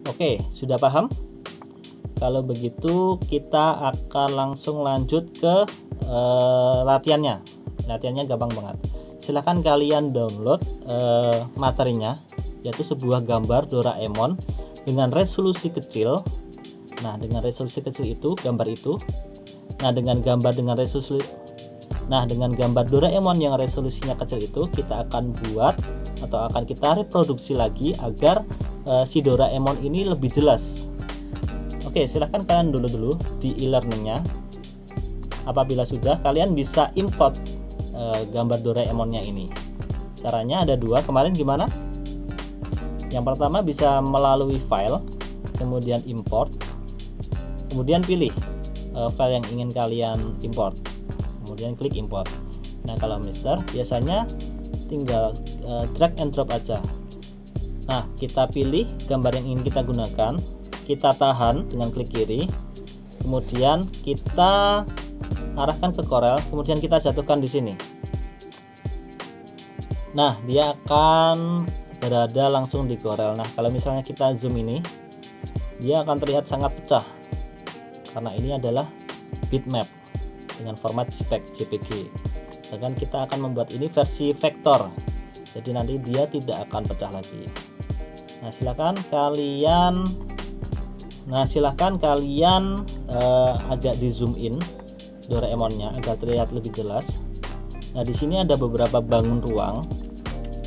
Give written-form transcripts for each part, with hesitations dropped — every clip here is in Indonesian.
Oke, sudah paham? Kalau begitu kita akan langsung lanjut ke latihannya. Latihannya gampang banget. Silahkan kalian download materinya, yaitu sebuah gambar Doraemon dengan resolusi kecil. Nah, dengan resolusi kecil itu, gambar itu. Nah, dengan gambar Doraemon yang resolusinya kecil itu, kita akan buat atau akan kita reproduksi lagi agar si Doraemon ini lebih jelas. Oke, silahkan kalian dulu di e-learningnya. Apabila sudah, kalian bisa import gambar Doraemonnya ini. Caranya ada dua. Kemarin gimana? Yang pertama bisa melalui file, kemudian import, kemudian pilih file yang ingin kalian import, kemudian klik import. Nah, kalau Mister biasanya tinggal drag and drop aja. Nah, kita pilih gambar yang ingin kita gunakan, kita tahan dengan klik kiri, kemudian kita arahkan ke Corel, kemudian kita jatuhkan di sini. Nah, dia akan berada langsung di Corel. Nah, kalau misalnya kita zoom ini, dia akan terlihat sangat pecah karena ini adalah bitmap dengan format JPG. Sedangkan kita akan membuat ini versi vektor, jadi nanti dia tidak akan pecah lagi. Nah, silahkan kalian agak di zoom in Doraemonnya agar terlihat lebih jelas. Nah, di sini ada beberapa bangun ruang.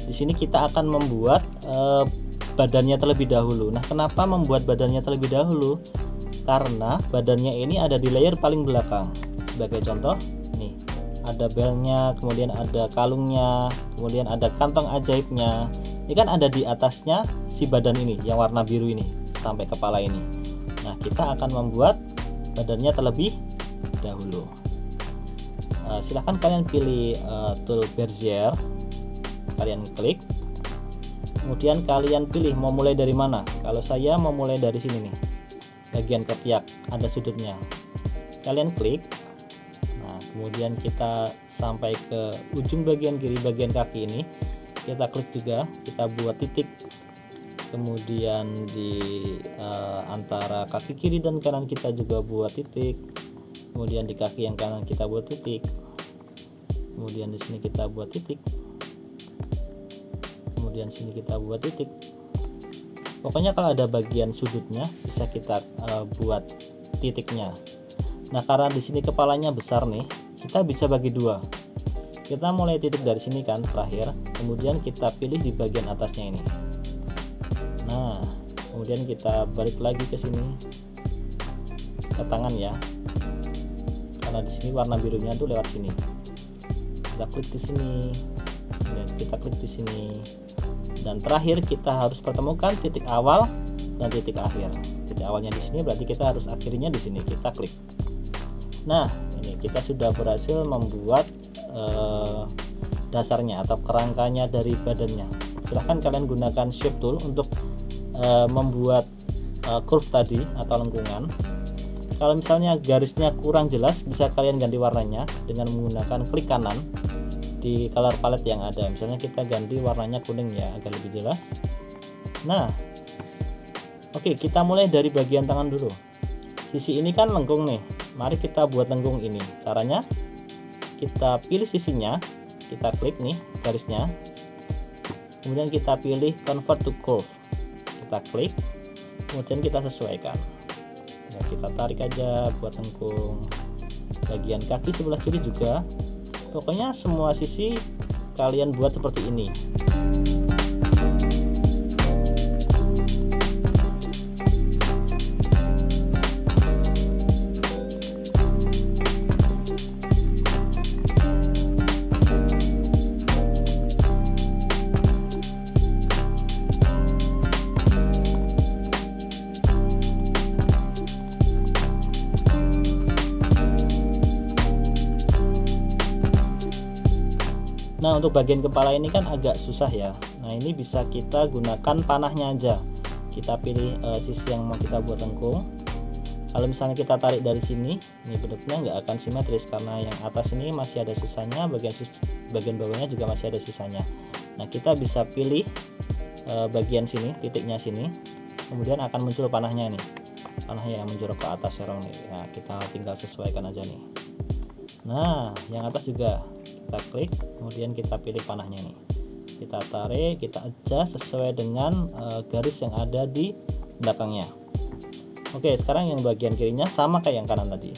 Di sini kita akan membuat badannya terlebih dahulu. Nah, kenapa membuat badannya terlebih dahulu? Karena badannya ini ada di layer paling belakang. Sebagai contoh, nih ada belnya, kemudian ada kalungnya, kemudian ada kantong ajaibnya. Ini kan ada di atasnya si badan ini yang warna biru ini sampai kepala ini. Nah, kita akan membuat badannya terlebih dahulu. Silahkan kalian pilih tool Bezier, kalian klik, kemudian kalian pilih mau mulai dari mana. Kalau saya mau mulai dari sini nih, bagian ketiak ada sudutnya, kalian klik. Nah, kemudian kita sampai ke ujung bagian kiri, bagian kaki ini kita klik juga, kita buat titik, kemudian di antara kaki kiri dan kanan kita juga buat titik, kemudian di kaki yang kanan kita buat titik, kemudian di sini kita buat titik, kemudian sini kita buat titik. Pokoknya kalau ada bagian sudutnya bisa kita buat titiknya. Nah, karena di sini kepalanya besar nih, kita bisa bagi dua. Kita mulai titik dari sini kan terakhir, kemudian kita pilih di bagian atasnya ini. Nah, kemudian kita balik lagi ke sini ke tangan ya, karena di sini warna birunya tuh lewat sini. Kita klik di sini, dan kita klik di sini, dan terakhir kita harus pertemukan titik awal dan titik akhir. Titik awalnya di sini, berarti kita harus akhirnya di sini. Kita klik. Nah, ini kita sudah berhasil membuat dasarnya atau kerangkanya dari badannya. Silahkan kalian gunakan shape tool untuk membuat curve tadi atau lengkungan. Kalau misalnya garisnya kurang jelas, bisa kalian ganti warnanya dengan menggunakan klik kanan di color palette yang ada. Misalnya kita ganti warnanya kuning ya, agar lebih jelas. Nah, oke, kita mulai dari bagian tangan dulu. Sisi ini kan lengkung nih, mari kita buat lengkung ini. Caranya kita pilih sisinya, kita klik nih garisnya, kemudian kita pilih convert to curve, kita klik, kemudian kita sesuaikan. Nah, kita tarik aja buat lengkung. Bagian kaki sebelah kiri juga, pokoknya semua sisi kalian buat seperti ini. Nah, untuk bagian kepala ini kan agak susah ya. Nah, ini bisa kita gunakan panahnya aja. Kita pilih sisi yang mau kita buat lengkung. Kalau misalnya kita tarik dari sini, ini bentuknya nggak akan simetris karena yang atas ini masih ada sisanya, bagian bawahnya juga masih ada sisanya. Nah, kita bisa pilih bagian sini, titiknya sini. kemudian akan muncul panahnya nih, panahnya yang menjorok ke atas serong nih. Nah, kita tinggal sesuaikan aja nih. Nah, yang atas juga kita klik, kemudian kita pilih panahnya nih, kita tarik, kita adjust sesuai dengan garis yang ada di belakangnya. Oke, sekarang yang bagian kirinya sama kayak yang kanan tadi.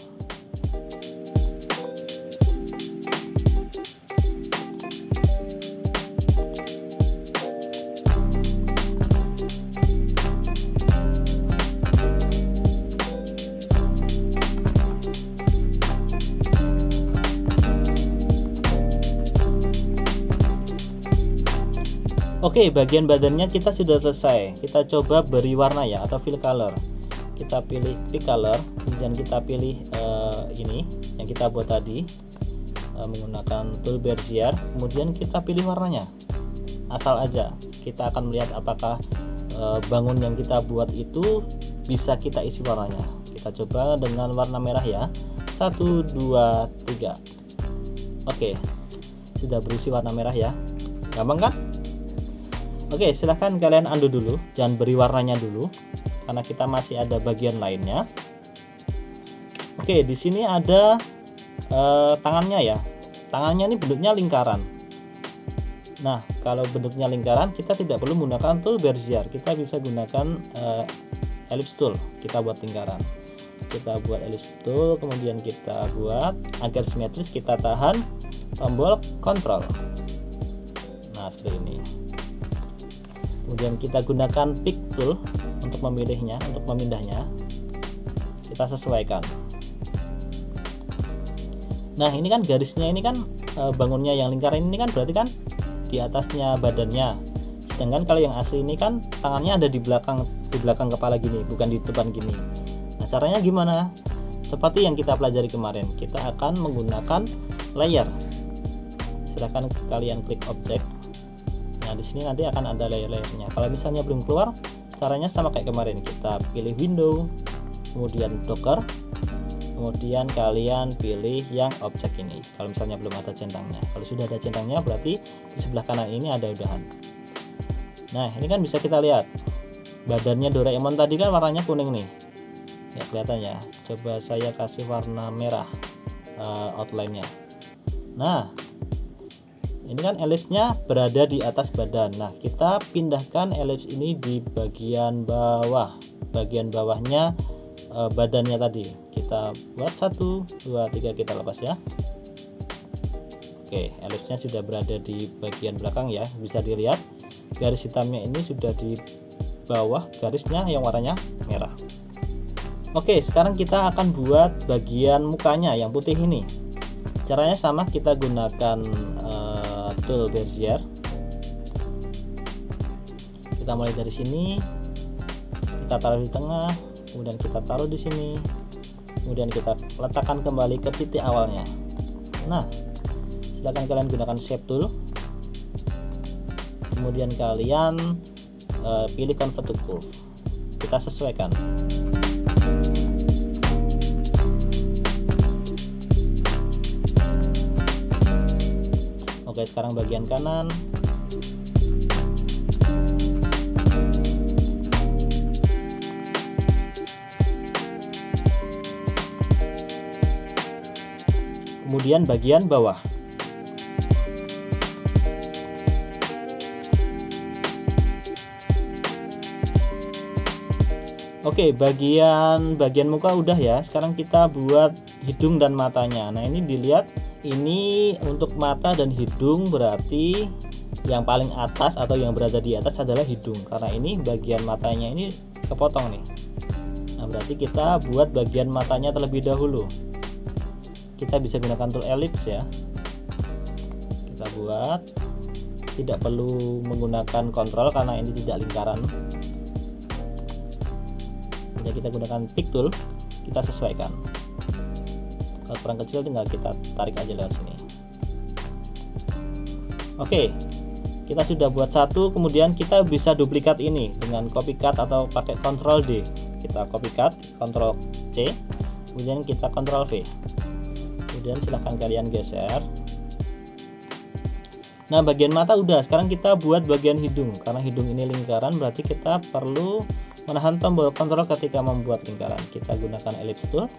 Oke, bagian badannya kita sudah selesai. Kita coba beri warna ya, atau fill color. Kita pilih pick color, kemudian kita pilih ini yang kita buat tadi menggunakan tool Bezier. Kemudian kita pilih warnanya, asal aja. Kita akan melihat apakah bangun yang kita buat itu bisa kita isi warnanya. Kita coba dengan warna merah ya. 1, 2, 3. Oke, sudah berisi warna merah ya. Gampang kan? Oke, silahkan kalian undo dulu, jangan beri warnanya dulu karena kita masih ada bagian lainnya. Oke, di sini ada tangannya ya. Tangannya ini bentuknya lingkaran. Nah, kalau bentuknya lingkaran kita tidak perlu menggunakan tool Bezier, kita bisa gunakan ellipse tool. Kita buat lingkaran. Kita buat ellipse tool, kemudian kita buat agar simetris, kita tahan tombol Ctrl. Nah, seperti ini. Kemudian kita gunakan pick tool untuk memilihnya, untuk memindahnya. Kita sesuaikan. Nah, ini kan garisnya ini kan bangunnya yang lingkaran ini kan berarti kan di atasnya badannya. Sedangkan kalau yang asli ini kan tangannya ada di belakang kepala gini, bukan di depan gini. Nah, caranya gimana? Seperti yang kita pelajari kemarin, kita akan menggunakan layer. Silahkan kalian klik objek. Nah, di sini nanti akan ada layer-layernya. Kalau misalnya belum keluar, caranya sama kayak kemarin. Kita pilih window, kemudian docker, kemudian kalian pilih yang objek ini. Kalau misalnya belum ada centangnya. Kalau sudah ada centangnya, berarti di sebelah kanan ini ada udahan. Nah, ini kan bisa kita lihat. Badannya Doraemon tadi kan warnanya kuning nih. Ya, kelihatan ya. Coba saya kasih warna merah outline-nya. Nah, ini kan ellipse-nya berada di atas badan. Nah, kita pindahkan ellipse ini di bagian bawah. Bagian bawahnya badannya tadi. Kita buat 1, 2, 3, kita lepas ya. Oke, ellipse-nya sudah berada di bagian belakang ya. Bisa dilihat garis hitamnya ini sudah di bawah garisnya yang warnanya merah. Oke, sekarang kita akan buat bagian mukanya yang putih ini. Caranya sama, kita gunakan tool Bezier. Kita mulai dari sini, kita taruh di tengah, kemudian kita taruh di sini, kemudian kita letakkan kembali ke titik awalnya. Nah, silakan kalian gunakan shape tool, kemudian kalian pilih convert to curve. Kita sesuaikan. Oke, sekarang bagian kanan. Kemudian bagian bawah. Oke, bagian muka udah ya. Sekarang kita buat hidung dan matanya. Nah, ini dilihat. Ini untuk mata dan hidung, berarti yang paling atas atau yang berada di atas adalah hidung, karena ini bagian matanya ini kepotong nih. Nah, berarti kita buat bagian matanya terlebih dahulu. Kita bisa gunakan tool ellipse ya. Kita buat, tidak perlu menggunakan kontrol karena ini tidak lingkaran. Kemudian kita gunakan pick tool, kita sesuaikan. Kalau kurang kecil tinggal kita tarik aja lewat sini. Oke, kita sudah buat satu, kemudian kita bisa duplikat ini dengan copycat atau pakai Ctrl D. Kita copycat, Ctrl C, kemudian kita Ctrl V. Kemudian silahkan kalian geser. Nah, bagian mata udah. Sekarang kita buat bagian hidung. Karena hidung ini lingkaran, berarti kita perlu menahan tombol kontrol ketika membuat lingkaran. Kita gunakan ellipse tool,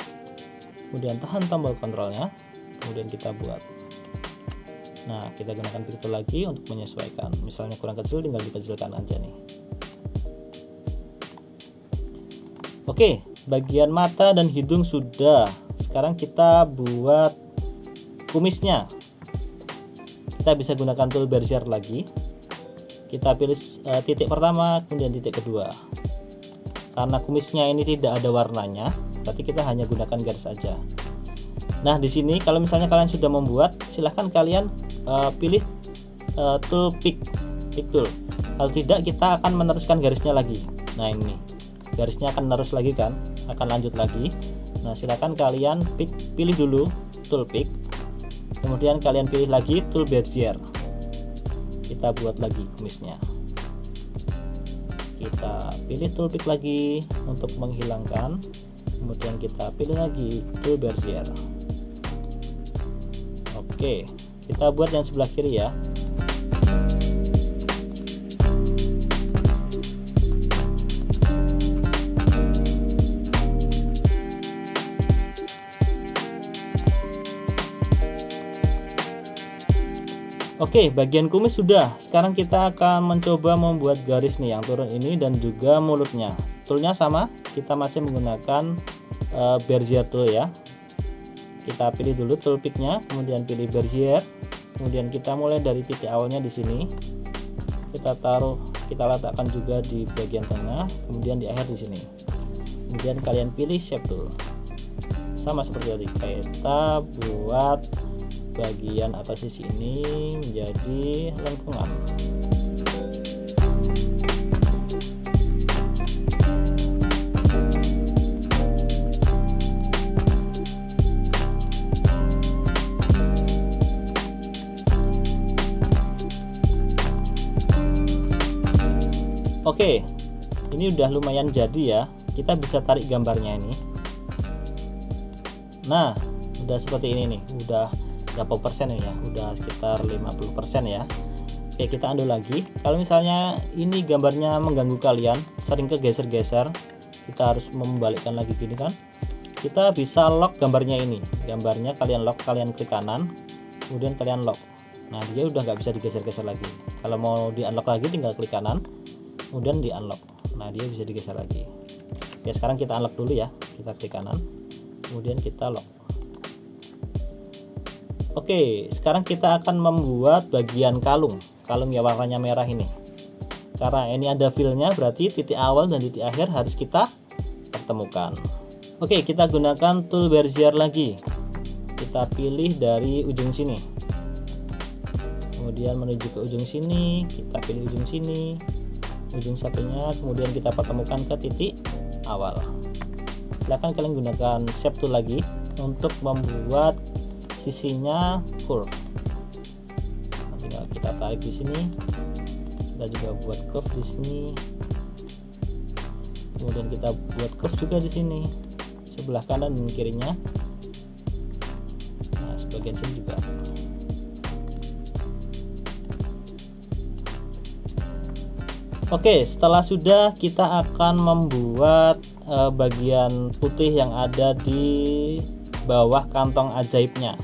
kemudian tahan tombol kontrolnya, kemudian kita buat. Nah, kita gunakan pick tool lagi untuk menyesuaikan. Misalnya kurang kecil, tinggal dikecilkan aja nih. Oke, bagian mata dan hidung sudah. Sekarang kita buat kumisnya. Kita bisa gunakan tool bezier lagi. Kita pilih titik pertama, kemudian titik kedua. Karena kumisnya ini tidak ada warnanya, berarti kita hanya gunakan garis saja. Nah, di sini kalau misalnya kalian sudah membuat, silahkan kalian pilih tool pick tool. Kalau tidak, kita akan meneruskan garisnya lagi. Nah, ini garisnya akan menerus lagi kan, akan lanjut lagi. Nah, silahkan kalian pilih dulu tool pick, kemudian kalian pilih lagi tool bezier. Kita buat lagi kumisnya. Kita pilih tool pick lagi untuk menghilangkan, kemudian kita pilih lagi tool bezier. Oke, kita buat yang sebelah kiri ya. Oke, bagian kumis sudah. Sekarang kita akan mencoba membuat garis nih yang turun ini dan juga mulutnya. Toolnya sama, kita masih menggunakan bezier tool ya. Kita pilih dulu tool picknya, kemudian pilih bezier, kemudian kita mulai dari titik awalnya di sini. Kita letakkan juga di bagian tengah, kemudian di akhir di sini. Kemudian kalian pilih shape tool. Sama seperti tadi, kita buat bagian atas sisi ini menjadi lengkungan. Oke, ini udah lumayan jadi ya. Kita bisa tarik gambarnya ini. Nah, udah seperti ini nih, udah berapa persen ya, udah sekitar 50% ya. Oke, kita undo lagi. Kalau misalnya ini gambarnya mengganggu kalian, sering kegeser-geser, kita harus membalikkan lagi gini kan, kita bisa lock gambarnya ini. Gambarnya kalian lock, kalian klik kanan, kemudian kalian lock. Nah, dia udah nggak bisa digeser-geser lagi. Kalau mau di unlock lagi, tinggal klik kanan, kemudian di unlock. Nah, dia bisa digeser lagi. Oke, sekarang kita unlock dulu ya. Kita klik kanan, kemudian kita lock. Oke, sekarang kita akan membuat bagian kalung yang warnanya merah ini. Karena ini ada fillnya, berarti titik awal dan titik akhir harus kita pertemukan. Oke, kita gunakan tool bezier lagi. Kita pilih dari ujung sini, kemudian menuju ke ujung sini, kita pilih ujung sini, ujung satunya, kemudian kita pertemukan ke titik awal. Silahkan kalian gunakan shape tool lagi untuk membuat sisinya curve. Tinggal kita tarik di sini. Kita juga buat curve di sini. Kemudian kita buat curve juga di sini, sebelah kanan dan kirinya. Nah, sebagian sini juga. Oke, setelah sudah, kita akan membuat bagian putih yang ada di bawah kantong ajaibnya.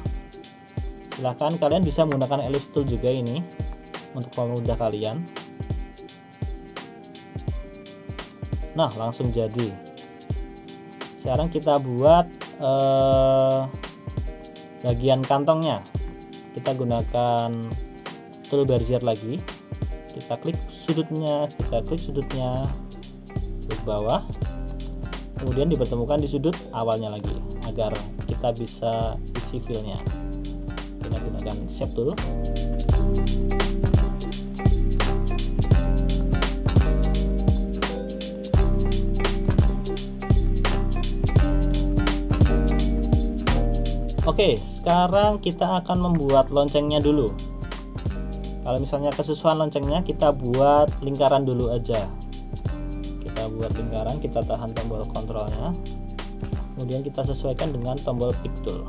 Silahkan kalian bisa menggunakan ellipse tool juga ini untuk memudahkan kalian. Nah, langsung jadi. Sekarang kita buat bagian kantongnya. Kita gunakan tool bezier lagi. Kita klik sudutnya, klik bawah, kemudian dipertemukan di sudut awalnya lagi agar kita bisa isi fillnya. Kita gunakan shape tool. Oke, sekarang kita akan membuat loncengnya dulu. Kalau misalnya kesesuaian loncengnya, kita buat lingkaran dulu aja. Kita buat lingkaran, kita tahan tombol kontrolnya, kemudian kita sesuaikan dengan tombol pick tool.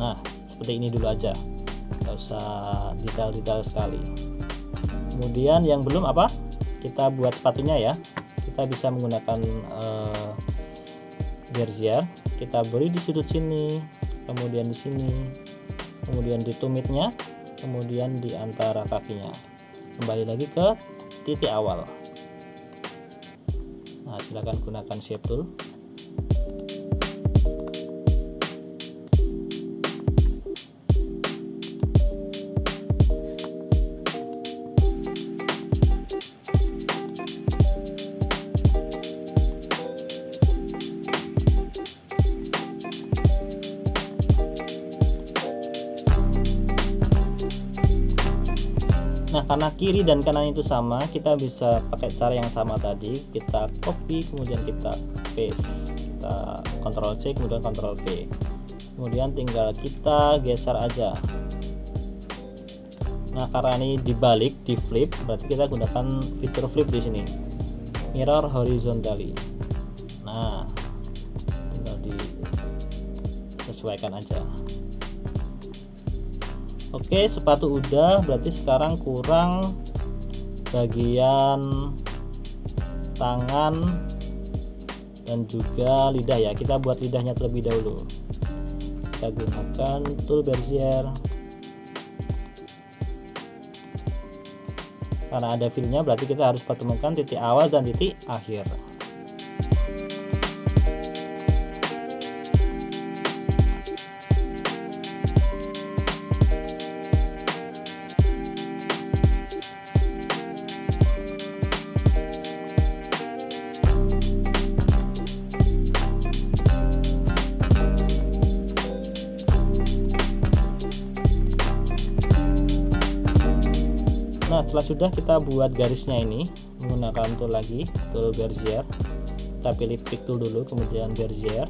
Nah, seperti ini dulu aja, nggak usah detail-detail sekali. Kemudian yang belum apa, kita buat sepatunya ya. kita bisa menggunakan Bezier. Kita beri di sudut sini, kemudian di sini, kemudian di tumitnya, kemudian di antara kakinya. Kembali lagi ke titik awal. Nah, silakan gunakan shape tool. Nah, karena kiri dan kanan itu sama, kita bisa pakai cara yang sama tadi. Kita copy, kemudian kita paste, kita Ctrl C, kemudian Ctrl V, kemudian tinggal kita geser aja. Nah, karena ini dibalik, di flip, berarti kita gunakan fitur flip di sini, mirror horizontally. Nah, tinggal disesuaikan aja. Oke, sepatu udah, berarti sekarang kurang bagian tangan dan juga lidah ya. Kita buat lidahnya terlebih dahulu. Kita gunakan tool Bezier. Karena ada fillnya, berarti kita harus pertemukan titik awal dan titik akhir. Nah, setelah sudah, kita buat garisnya ini menggunakan tool lagi, tool Bezier. Kita pilih pick tool dulu, kemudian Bezier.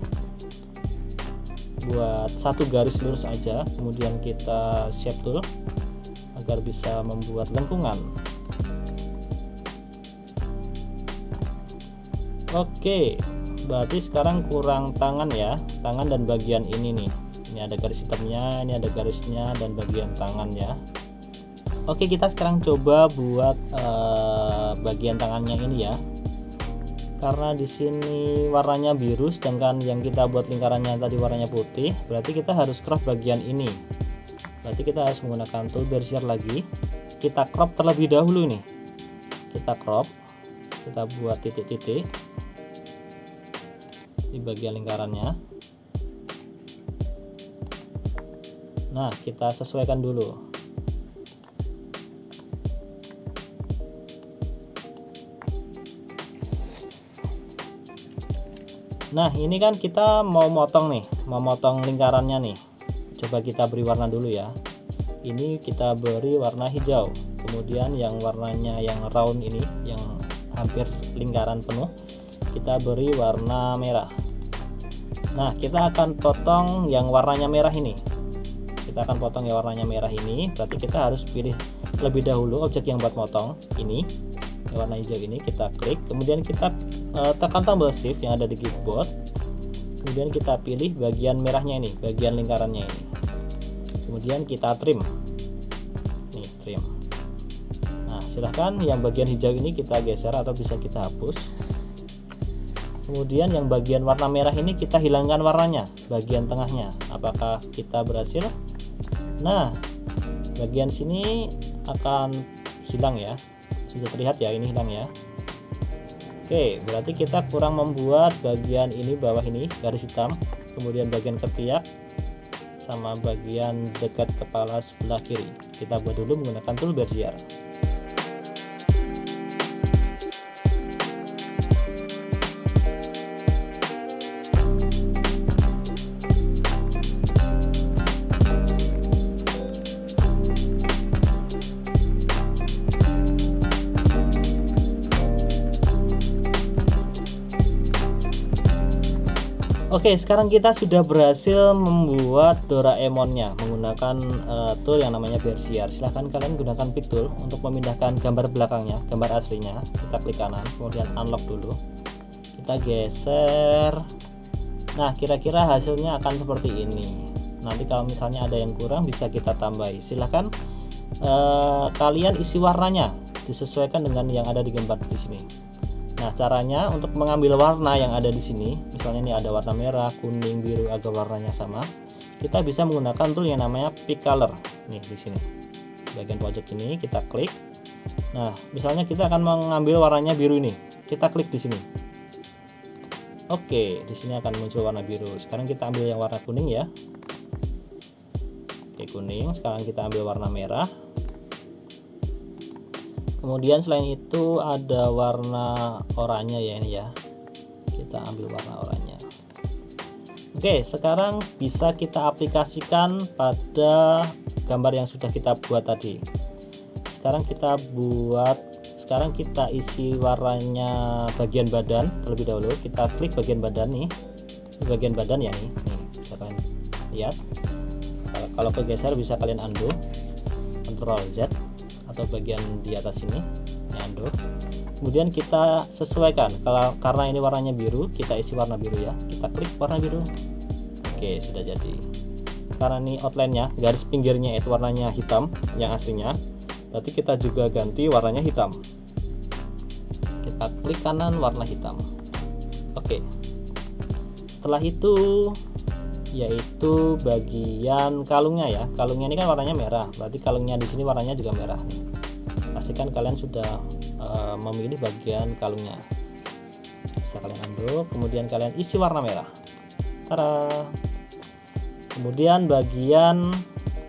Buat satu garis lurus aja, kemudian kita shape tool agar bisa membuat lengkungan. Oke, berarti sekarang kurang tangan ya, tangan dan bagian ini nih. Ini ada garis hitamnya, ini ada garisnya, dan bagian tangan ya. Oke, kita sekarang coba buat bagian tangannya ini ya. Karena di sini warnanya biru, sedangkan yang kita buat lingkarannya tadi warnanya putih, berarti kita harus crop bagian ini. Berarti kita harus menggunakan tool Bezier lagi. Kita crop terlebih dahulu nih. Kita crop, kita buat titik-titik di bagian lingkarannya. Nah, kita sesuaikan dulu. Nah, ini kan kita mau motong nih, mau motong lingkarannya nih. Coba kita beri warna dulu ya. Ini kita beri warna hijau. Kemudian yang warnanya yang round ini, yang hampir lingkaran penuh, kita beri warna merah. Nah, kita akan potong yang warnanya merah ini. Kita akan potong yang warnanya merah ini. Berarti kita harus pilih terlebih dahulu objek yang buat motong ini. Warna hijau ini kita klik, kemudian kita tekan tombol shift yang ada di keyboard, kemudian kita pilih bagian merahnya ini, bagian lingkarannya ini, kemudian kita trim nih, trim. Nah, silahkan yang bagian hijau ini kita geser atau bisa kita hapus. Kemudian yang bagian warna merah ini kita hilangkan warnanya, bagian tengahnya. Apakah kita berhasil? Nah, bagian sini akan hilang ya. Sudah terlihat ya, ini hilang ya. Oke, berarti kita kurang membuat bagian ini, bawah ini garis hitam, kemudian bagian ketiak sama bagian dekat kepala sebelah kiri. Kita buat dulu menggunakan tool Bezier. Oke, sekarang kita sudah berhasil membuat Doraemonnya menggunakan tool yang namanya Bezier. Silahkan kalian gunakan pick tool untuk memindahkan gambar belakangnya, gambar aslinya. Kita klik kanan, kemudian unlock dulu. Kita geser. Nah, kira-kira hasilnya akan seperti ini. Nanti kalau misalnya ada yang kurang bisa kita tambahi. Silahkan kalian isi warnanya disesuaikan dengan yang ada di gambar di sini. Nah, caranya untuk mengambil warna yang ada di sini, misalnya ini ada warna merah, kuning, biru agar warnanya sama, kita bisa menggunakan tool yang namanya pick color. Nih di sini. Bagian pojok ini kita klik. Nah, misalnya kita akan mengambil warnanya biru ini. Kita klik di sini. Oke, di sini akan muncul warna biru. Sekarang kita ambil yang warna kuning ya. Oke, kuning. Sekarang kita ambil warna merah. Kemudian selain itu ada warna oranye ya ini ya. Kita ambil warna oranye. Oke, sekarang bisa kita aplikasikan pada gambar yang sudah kita buat tadi. Sekarang kita isi warnanya bagian badan terlebih dahulu. Kita klik bagian badan nih. Di bagian badan ya nih. Bisa kalian lihat. Kalau kegeser bisa kalian undo, Ctrl Z, atau bagian di atas ini undo. Kemudian kita sesuaikan, karena ini warnanya biru, kita isi warna biru ya. Kita klik warna biru. Oke, sudah jadi. Karena ini outline-nya, garis pinggirnya itu warnanya hitam yang aslinya, berarti kita juga ganti warnanya hitam. Kita klik kanan warna hitam. Oke. Setelah itu yaitu bagian kalungnya ya. Kalungnya ini kan warnanya merah, berarti kalungnya di sini warnanya juga merah. Pastikan kalian sudah memilih bagian kalungnya. Bisa kalian undo, kemudian kalian isi warna merah. Tada. Kemudian bagian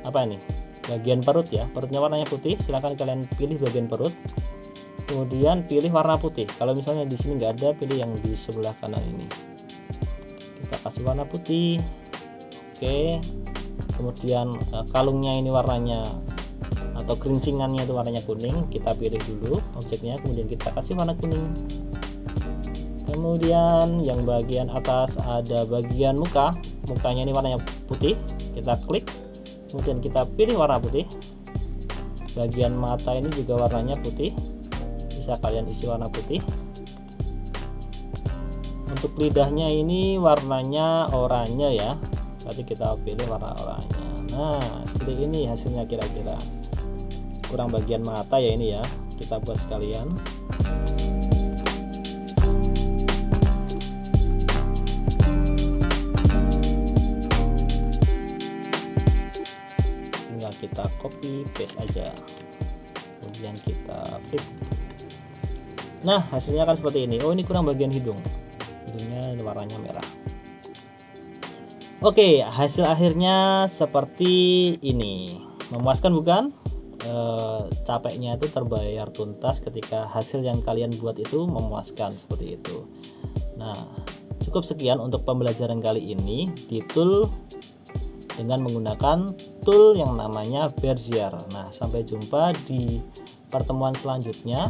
apa ini? Bagian perut ya. Perutnya warnanya putih, silahkan kalian pilih bagian perut. Kemudian pilih warna putih. Kalau misalnya di sini nggak ada, pilih yang di sebelah kanan ini. Kita kasih warna putih. Oke, kemudian kalungnya ini warnanya atau kerincingannya itu warnanya kuning, kita pilih dulu objeknya, kemudian kita kasih warna kuning. Kemudian yang bagian atas ada bagian mukanya ini warnanya putih, kita klik, kemudian kita pilih warna putih. Bagian mata ini juga warnanya putih, bisa kalian isi warna putih. Untuk lidahnya ini warnanya oranye ya, berarti kita pilih warna oranye. Nah, seperti ini hasilnya kira-kira. Kurang bagian mata ya ini ya, kita buat sekalian. Tinggal kita copy paste aja, kemudian kita flip. Nah, hasilnya kan seperti ini. Oh, ini kurang bagian hidung. Hidungnya warnanya merah. Oke, hasil akhirnya seperti ini. Memuaskan bukan? Capeknya itu terbayar tuntas ketika hasil yang kalian buat itu memuaskan seperti itu. Nah, cukup sekian untuk pembelajaran kali ini di tool dengan menggunakan tool yang namanya Bezier. Nah, sampai jumpa di pertemuan selanjutnya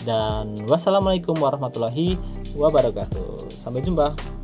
dan wassalamualaikum warahmatullahi wabarakatuh. Sampai jumpa.